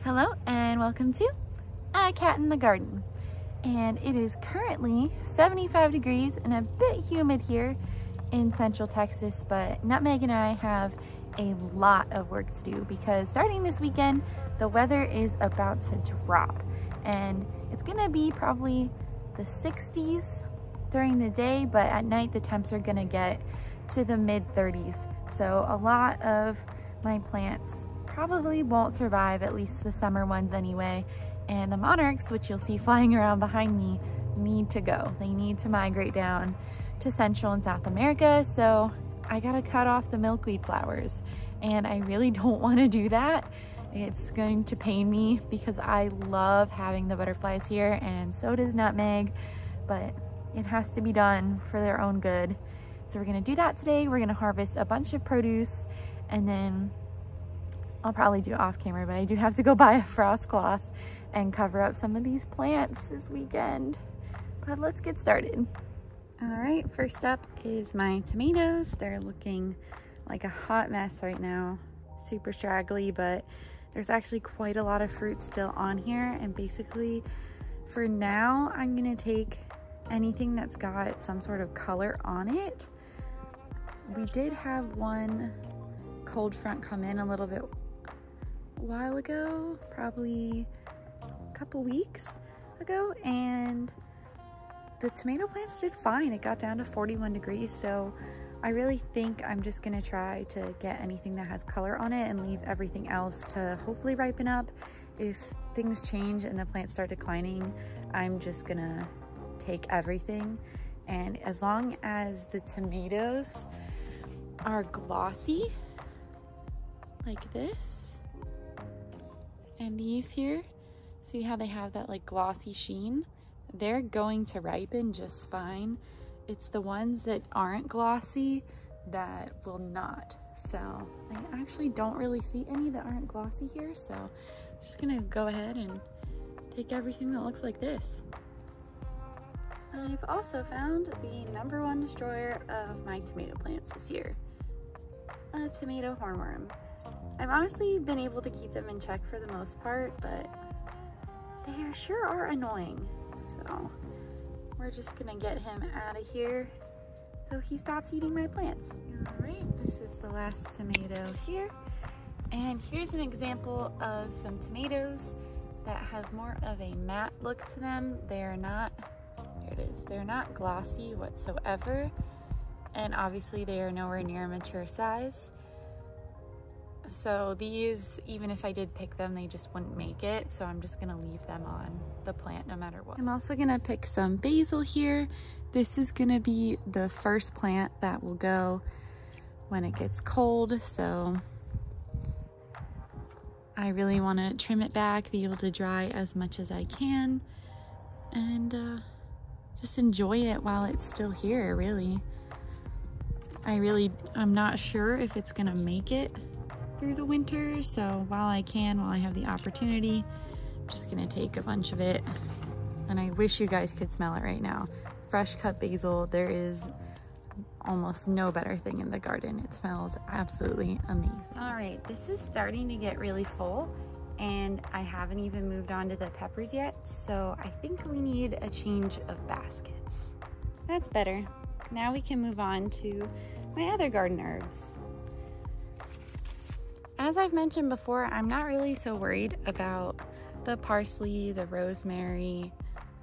Hello and welcome to A Cat in the Garden. And it is currently 75 degrees and a bit humid here in Central Texas, but Nutmeg and I have a lot of work to do because starting this weekend, the weather is about to drop and it's gonna be probably the 60s during the day, but at night the temps are gonna get to the mid 30s. So a lot of my plants probably won't survive, at least the summer ones anyway. And the monarchs, which you'll see flying around behind me, need to go. They need to migrate down to Central and South America. So I gotta cut off the milkweed flowers. And I really don't wanna do that. It's going to pain me because I love having the butterflies here and so does Nutmeg, but it has to be done for their own good. So we're gonna do that today. We're gonna harvest a bunch of produce and then I'll probably do it off camera, but I do have to go buy a frost cloth and cover up some of these plants this weekend. But let's get started. All right, first up is my tomatoes. They're looking like a hot mess right now. Super straggly, but there's actually quite a lot of fruit still on here. And basically for now, I'm gonna take anything that's got some sort of color on it. We did have one cold front come in a little bit while ago, probably a couple weeks ago, and the tomato plants did fine. It got down to 41 degrees, so I really think I'm just gonna try to get anything that has color on it and leave everything else to hopefully ripen up. If things change and the plants start declining, I'm just gonna take everything. And as long as the tomatoes are glossy like this, and these here, see how they have that like glossy sheen? They're going to ripen just fine. It's the ones that aren't glossy that will not. So I actually don't really see any that aren't glossy here. So I'm just gonna go ahead and take everything that looks like this. I've also found the #1 destroyer of my tomato plants this year, a tomato hornworm. I've honestly been able to keep them in check for the most part, but they sure are annoying. So we're just gonna get him out of here so he stops eating my plants. All right, this is the last tomato here. And here's an example of some tomatoes that have more of a matte look to them. They're not, here it is, they're not glossy whatsoever. And obviously they are nowhere near a mature size. So these, even if I did pick them, they just wouldn't make it. So I'm just gonna leave them on the plant no matter what. I'm also gonna pick some basil here. This is gonna be the first plant that will go when it gets cold. So I really wanna trim it back, be able to dry as much as I can, and just enjoy it while it's still here, really. I'm not sure if it's gonna make it through the winter, so while I have the opportunity, I'm just gonna take a bunch of it. And I wish you guys could smell it right now. Fresh cut basil, there is almost no better thing in the garden. It smells absolutely amazing. All right, this is starting to get really full and I haven't even moved on to the peppers yet, so I think we need a change of baskets. That's better. Now we can move on to my other garden herbs. As I've mentioned before, I'm not really so worried about the parsley, the rosemary,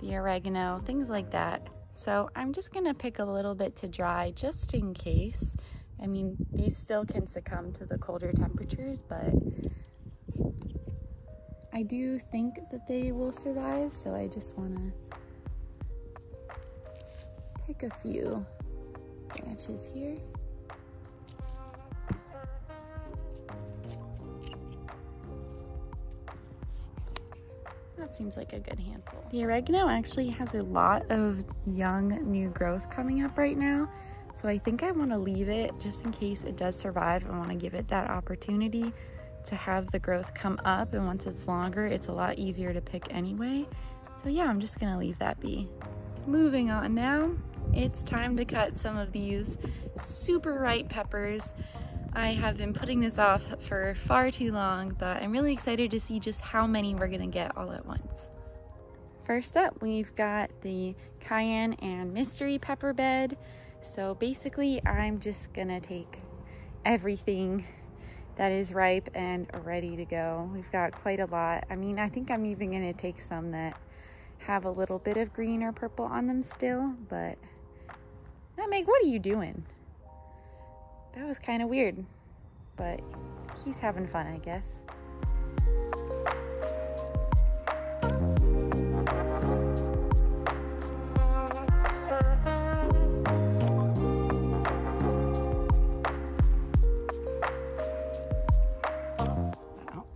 the oregano, things like that. So I'm just gonna pick a little bit to dry just in case. I mean, these still can succumb to the colder temperatures, but I do think that they will survive. So I just wanna pick a few branches here. That seems like a good handful. The oregano actually has a lot of young new growth coming up right now. So I think I want to leave it just in case it does survive. I want to give it that opportunity to have the growth come up. And once it's longer, it's a lot easier to pick anyway. So yeah, I'm just going to leave that be. Moving on now, it's time to cut some of these super ripe peppers. I have been putting this off for far too long, but I'm really excited to see just how many we're gonna get all at once. First up, we've got the cayenne and mystery pepper bed. So basically, I'm just gonna take everything that is ripe and ready to go. We've got quite a lot. I mean, I think I'm even gonna take some that have a little bit of green or purple on them still, but now Meg, what are you doing? That was kind of weird, but he's having fun, I guess.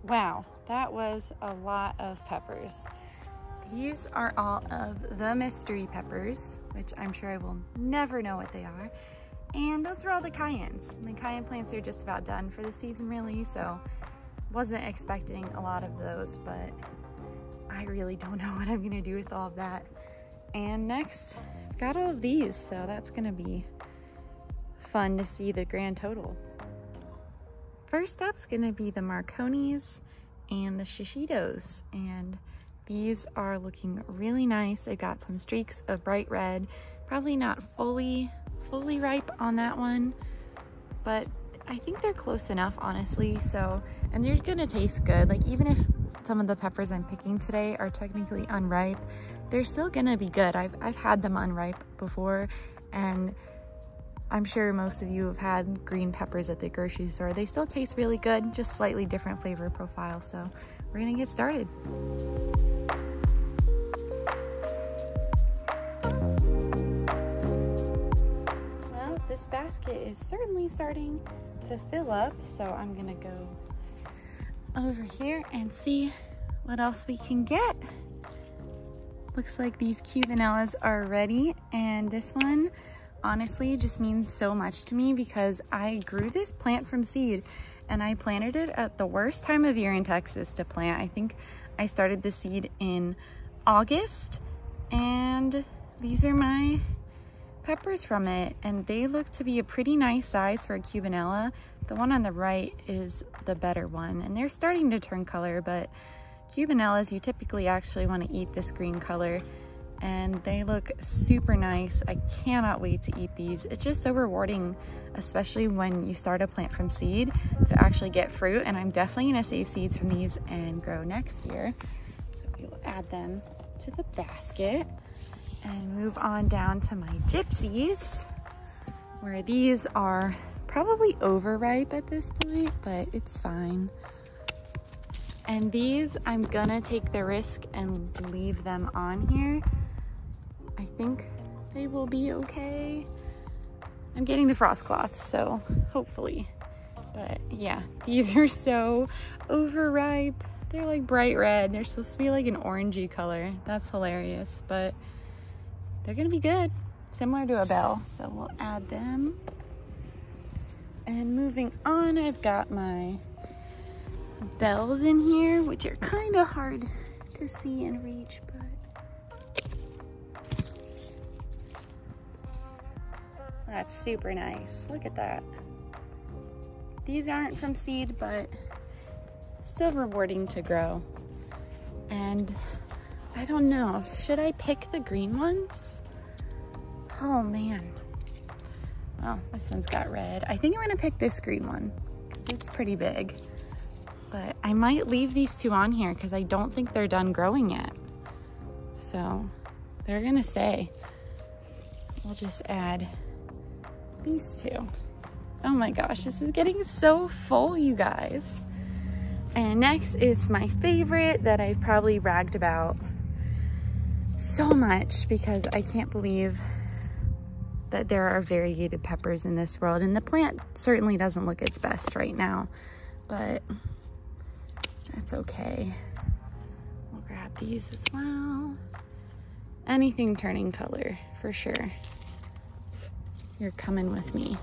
Wow, that was a lot of peppers. These are all of the mystery peppers, which I'm sure I will never know what they are. And those were all the cayennes. My cayenne plants are just about done for the season really, so wasn't expecting a lot of those, but I really don't know what I'm gonna do with all of that. And next, I've got all of these, so that's gonna be fun to see the grand total. First up's gonna be the Marconis and the Shishitos, and these are looking really nice. I got some streaks of bright red, probably not fully ripe on that one, but I think they're close enough, honestly. So, and they're gonna taste good. Like, even if some of the peppers I'm picking today are technically unripe, they're still gonna be good. I've had them unripe before, and I'm sure most of you have had green peppers at the grocery store. They still taste really good, just slightly different flavor profile. So we're gonna get started. Well, this basket is certainly starting to fill up, so I'm gonna go over here and see what else we can get. Looks like these Cubanellas are ready, and this one honestly just means so much to me because I grew this plant from seed and I planted it at the worst time of year in Texas to plant. I think I started the seed in August, and these are my peppers from it, and they look to be a pretty nice size for a Cubanella. The one on the right is the better one, and they're starting to turn color, but Cubanellas, you typically actually want to eat this green color, and they look super nice. I cannot wait to eat these. It's just so rewarding, especially when you start a plant from seed, to actually get fruit, and I'm definitely gonna save seeds from these and grow next year. So we will add them to the basket and move on down to my gypsies, where these are probably overripe at this point, but it's fine. And these, I'm gonna take the risk and leave them on here. I think they will be okay. I'm getting the frost cloth, so hopefully. But yeah, these are so overripe. They're like bright red. They're supposed to be like an orangey color. That's hilarious, but they're gonna be good. Similar to a bell, so we'll add them. And moving on, I've got my bells in here, which are kind of hard to see and reach, but that's super nice. Look at that. These aren't from seed, but still rewarding to grow. And I don't know, should I pick the green ones? Oh man. Oh, this one's got red. I think I'm gonna pick this green one because it's pretty big. But I might leave these two on here because I don't think they're done growing yet. So they're gonna stay. We'll just add these two. Oh my gosh, this is getting so full, you guys. And next is my favorite that I've probably bragged about so much because I can't believe that there are variegated peppers in this world. And the plant certainly doesn't look its best right now, but that's okay. We'll grab these as well. Anything turning color, for sure. You're coming with me.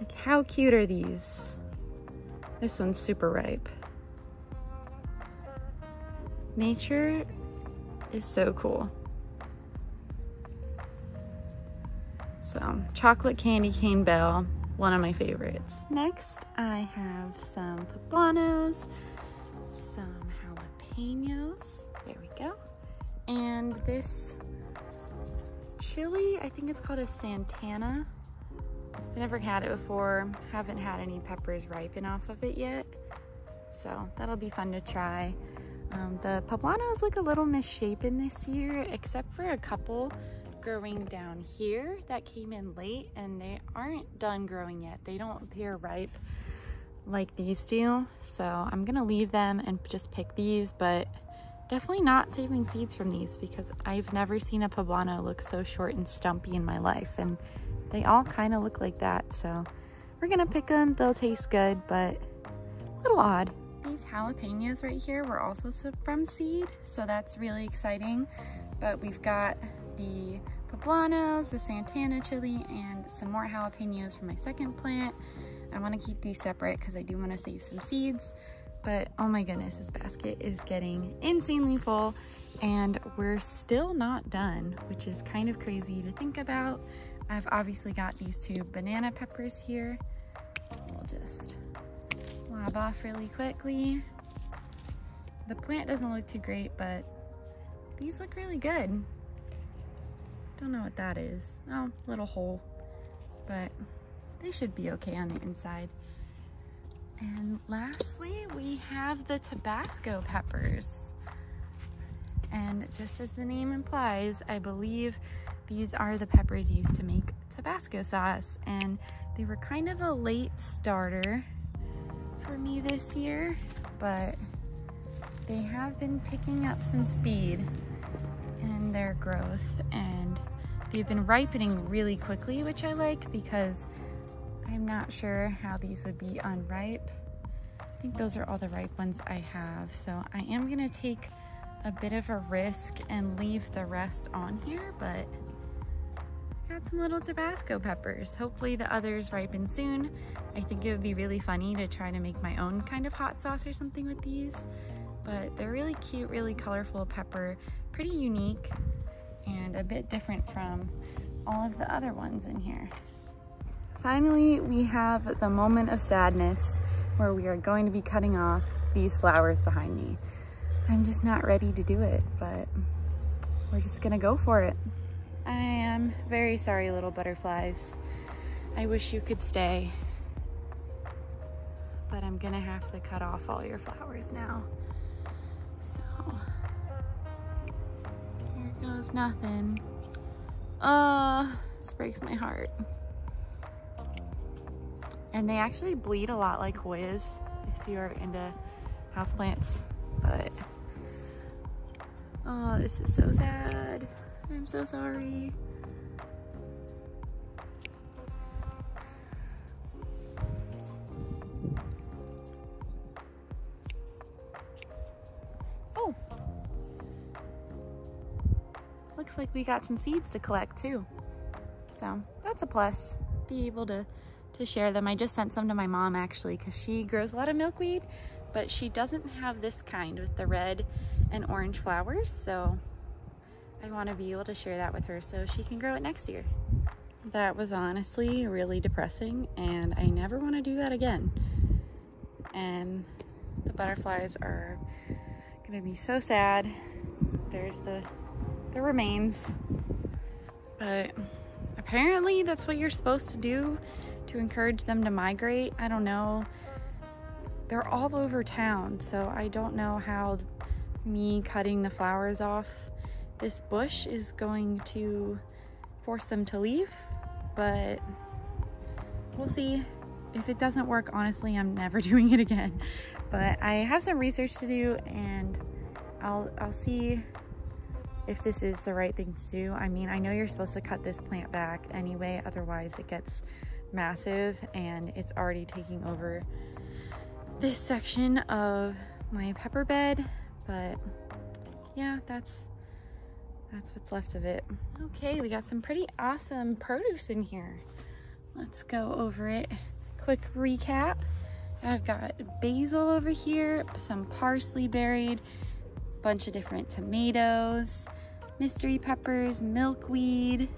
Like, how cute are these? This one's super ripe. Nature is so cool. So chocolate candy cane bell, one of my favorites. Next, I have some poblanos, some jalapenos, there we go. And this chili, I think it's called a Santana. I've never had it before, haven't had any peppers ripen off of it yet. So that'll be fun to try. The poblanos look a little misshapen this year, except for a couple growing down here that came in late, and they aren't done growing yet. They don't appear ripe like these do. So I'm gonna leave them and just pick these, but definitely not saving seeds from these because I've never seen a poblano look so short and stumpy in my life, and they all kind of look like that. So we're gonna pick them. They'll taste good, but a little odd. These jalapenos right here were also from seed, so that's really exciting. But we've got the poblanos, the Santana chili, and some more jalapenos from my second plant. I want to keep these separate because I do want to save some seeds. But oh my goodness, this basket is getting insanely full, and we're still not done, which is kind of crazy to think about. I've obviously got these two banana peppers here. We'll just lob off really quickly. The plant doesn't look too great, but these look really good. Don't know what that is. Oh, little hole, but they should be okay on the inside. And lastly, we have the Tabasco peppers. And just as the name implies, I believe these are the peppers used to make Tabasco sauce. And they were kind of a late starter for me this year, but they have been picking up some speed in their growth, and they've been ripening really quickly, which I like because I'm not sure how these would be unripe. I think those are all the ripe ones I have, so I am gonna take a bit of a risk and leave the rest on here, but got some little Tabasco peppers. Hopefully the others ripen soon. I think it would be really funny to try to make my own kind of hot sauce or something with these, but they're really cute, really colorful pepper, pretty unique, and a bit different from all of the other ones in here. Finally, we have the moment of sadness where we are going to be cutting off these flowers behind me. I'm just not ready to do it, but we're just gonna go for it. I am very sorry, little butterflies. I wish you could stay, but I'm gonna have to cut off all your flowers now. So, here goes nothing. This breaks my heart. And they actually bleed a lot like Hoyas if you are into houseplants, but oh, this is so sad. I'm so sorry. Oh, looks like we got some seeds to collect too. So that's a plus, be able to share them. I just sent some to my mom actually because she grows a lot of milkweed, but she doesn't have this kind with the red and orange flowers, so I want to be able to share that with her so she can grow it next year. That was honestly really depressing, and I never want to do that again. And the butterflies are gonna be so sad. There's the remains, but apparently that's what you're supposed to do to encourage them to migrate. I don't know. They're all over town, so I don't know how me cutting the flowers off this bush is going to force them to leave, but we'll see. If it doesn't work, honestly, I'm never doing it again. But I have some research to do, and I'll see if this is the right thing to do. I mean, I know you're supposed to cut this plant back anyway, otherwise it gets massive, and it's already taking over this section of my pepper bed, but yeah, that's what's left of it. Okay, we got some pretty awesome produce in here. Let's go over it. Quick recap. I've got basil over here, some parsley buried, bunch of different tomatoes, mystery peppers, milkweed,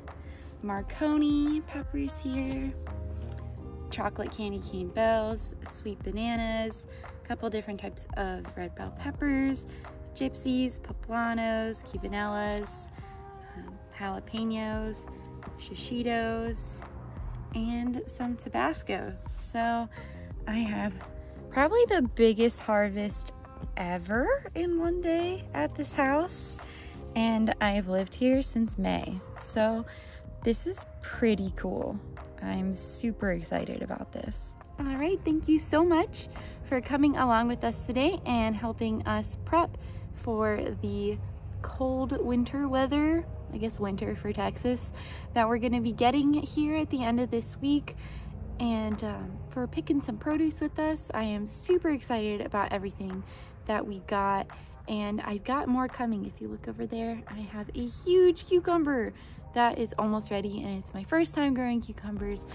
Marconi peppers here, chocolate candy cane bells, sweet bananas, a couple different types of red bell peppers, gypsies, poblanos, cubanellas, jalapenos, shishitos, and some Tabasco. So I have probably the biggest harvest ever in one day at this house, and I've lived here since May. So this is pretty cool. I'm super excited about this. All right, thank you so much for coming along with us today and helping us prep for the cold winter weather, I guess winter for Texas, that we're gonna be getting here at the end of this week. And for picking some produce with us. I am super excited about everything that we got, and I've got more coming. If you look over there, I have a huge cucumber that is almost ready, and it's my first time growing cucumbers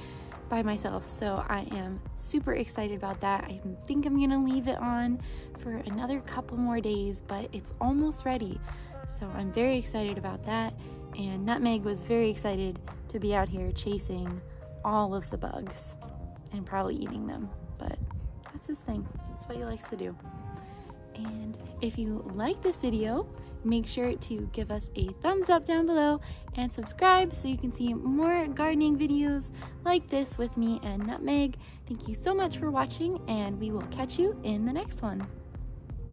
by myself, so I am super excited about that. I think I'm gonna leave it on for another couple more days, but it's almost ready, so I'm very excited about that. And Nutmeg was very excited to be out here chasing all of the bugs and probably eating them, but that's his thing. That's what he likes to do. And if you like this video, make sure to give us a thumbs up down below and subscribe so you can see more gardening videos like this with me and Nutmeg. Thank you so much for watching, and we will catch you in the next one.